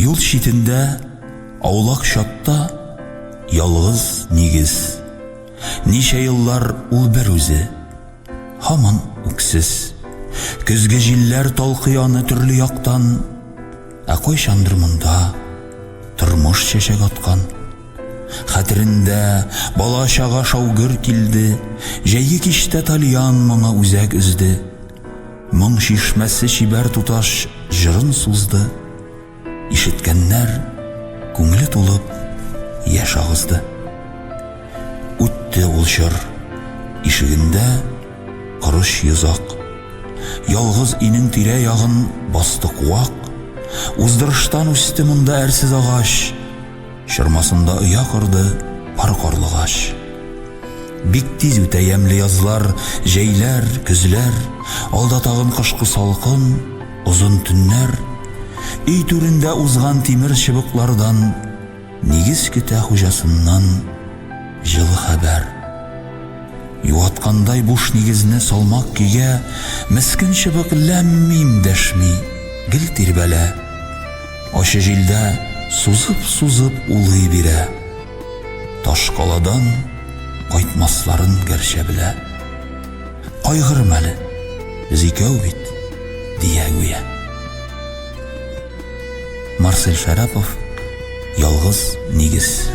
Юл шитендә, аулак чатта, ялгыз нигез. Ничә еллар ул бер үзе, һаман үксез. Көзге җилләр талкый аны төрле яктан, кайчандыр монда тормыш чәчәк аткан. Хәтерендә бала чага шаугыр килде, җәйге кичтә тальян моңа үзәк өзде. Моң шишмәсе чибәр туташ җырын сузды. Ишеткәннәр күңеле тулып яшь агызды. Үтте ул җыр, ишегендә корыш йозак. Ялгыз инең тирә ягын басты куак. Уздырыштан үсте монда әрсез агач, чормасында оя корды пар карлыгач. Бик тиз үтә ямлы язлар, җәйләр, көзләр, алда тагын кышкы салкын, озын төннәр. Өй түрендә узган тимер чыбыклардан нигез көтә хуҗасыннан җылы хәбәр. Юаткандай буш нигезне салмак көйгә, мескен чыбык ләммим дәшми, гел тирбәлә. Ачы җилдә сузып улый бирә. Ташкаладан кайтмасларын гәрчә белә. Кайгырма әле, без икәү бит, дия гүя. Марсель Шәрәпов, ялгыз нигез.